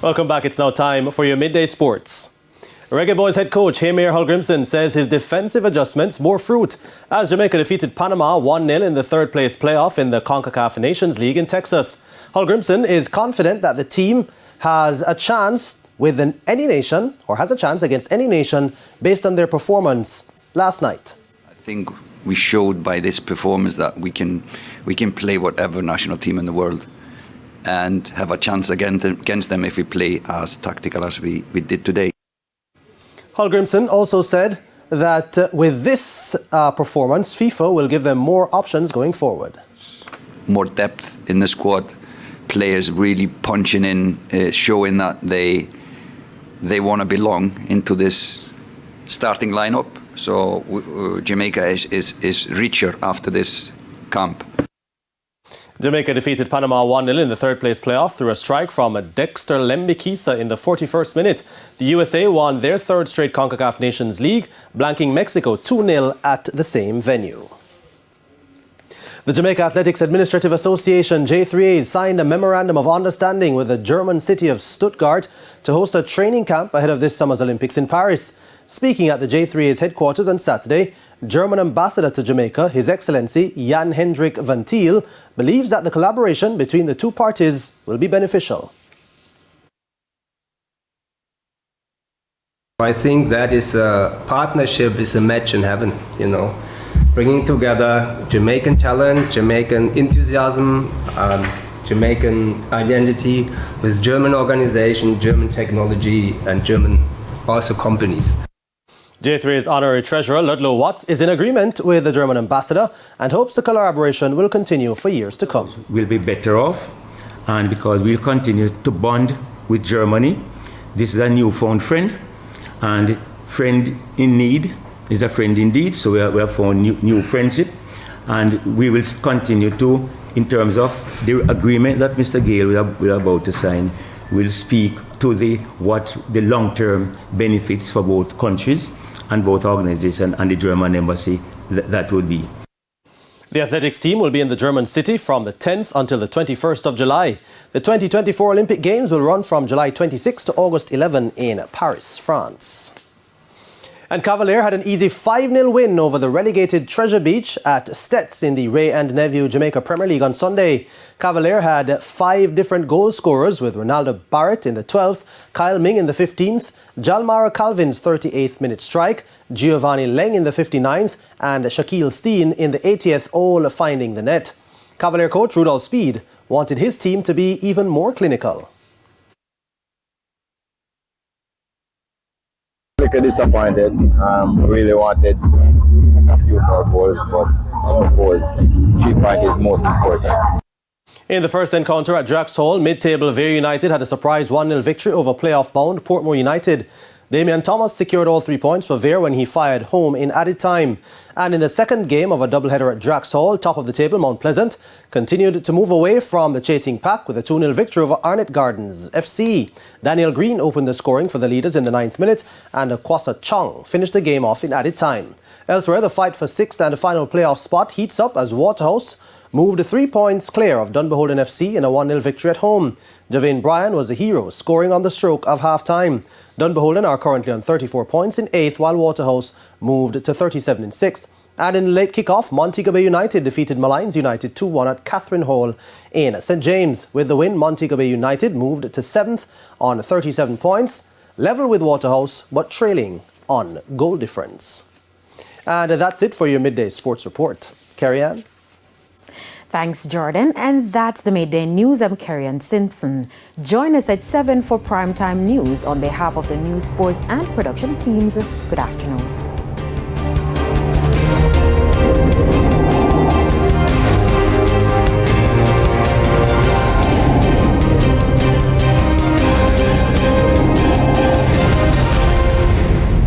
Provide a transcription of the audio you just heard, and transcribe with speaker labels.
Speaker 1: Welcome back. It's now time for your midday sports. Reggae Boys head coach Mayor Hallgrimsson says his defensive adjustments bore fruit as Jamaica defeated Panama 1-0 in the third place playoff in the CONCACAF Nations League in Texas. Hallgrimsson is confident that the team has a chance against any nation based on their performance last night.
Speaker 2: I think we showed by this performance that we can play whatever national team in the world and have a chance against them if we play as tactical as we did today.
Speaker 1: Hallgrimsson also said that with this performance, FIFA will give them more options going forward.
Speaker 2: More depth in the squad, players really punching in, showing that they want to belong into this starting lineup. So Jamaica is richer after this camp.
Speaker 1: Jamaica defeated Panama 1-0 in the third place playoff through a strike from Dexter Lembikisa in the 41st minute. The USA won their third straight CONCACAF Nations League, blanking Mexico 2-0 at the same venue. The Jamaica Athletics Administrative Association, J3A, signed a memorandum of understanding with the German city of Stuttgart to host a training camp ahead of this summer's Olympics in Paris. Speaking at the J3A's headquarters on Saturday, German ambassador to Jamaica, His Excellency Jan Hendrik van Thiel, believes that the collaboration between the two parties will be beneficial.
Speaker 3: I think that is a partnership, is a match in heaven, bringing together Jamaican talent, Jamaican enthusiasm, Jamaican identity with German organization, German technology, and German also companies.
Speaker 1: J3's honorary treasurer, Ludlow Watts, is in agreement with the German ambassador and hopes the collaboration will continue for years to come.
Speaker 4: We'll be better off, and because we'll continue to bond with Germany. This is a newfound friend, and friend in need is a friend indeed, so we have found new friendship, and we will continue to, in terms of the agreement that Mr. Gale we're about to sign, will speak to what the long-term benefits for both countries and both organizations and the German embassy that would be.
Speaker 1: The athletics team will be in the German city from the 10th until the 21st of July. The 2024 Olympic Games will run from July 26 to August 11 in Paris, France. And Cavalier had an easy 5-0 win over the relegated Treasure Beach at Stets in the Ray and Nephew Jamaica Premier League on Sunday. Cavalier had 5 different goal scorers, with Ronaldo Barrett in the 12th, Kyle Ming in the 15th, Jalmara Calvin's 38th minute strike, Giovanni Leng in the 59th, and Shaquille Steen in the 80th, all finding the net. Cavalier coach Rudolph Speed wanted his team to be even more clinical.
Speaker 5: Little disappointed. Really wanted a few more goals, but I suppose 3 points is most important.
Speaker 1: In the first encounter at Drax Hall, mid-table Vere United had a surprise 1-0 victory over playoff-bound Portmore United. Damian Thomas secured all 3 points for Vere when he fired home in added time. And in the second game of a doubleheader at Drax Hall, top of the table Mount Pleasant continued to move away from the chasing pack with a 2-0 victory over Arnett Gardens FC. Daniel Green opened the scoring for the leaders in the 9th minute, and Kwasa Chong finished the game off in added time. Elsewhere, the fight for 6th and final playoff spot heats up as Waterhouse moved 3 points clear of Dunbeholden FC in a 1-0 victory at home. Javane Bryan was the hero, scoring on the stroke of half-time. Dunbeholden are currently on 34 points in 8th, while Waterhouse moved to 37 in 6th. And in the late kick-off, Montego Bay United defeated Malines United 2-1 at Catherine Hall in St. James. With the win, Montego Bay United moved to 7th on 37 points, level with Waterhouse, but trailing on goal difference. And that's it for your midday sports report. Carrie Ann?
Speaker 6: Thanks, Jordan. And that's the Midday News. I'm Carrie-Ann Simpson. Join us at 7 for primetime news. On behalf of the news, sports and production teams, good afternoon.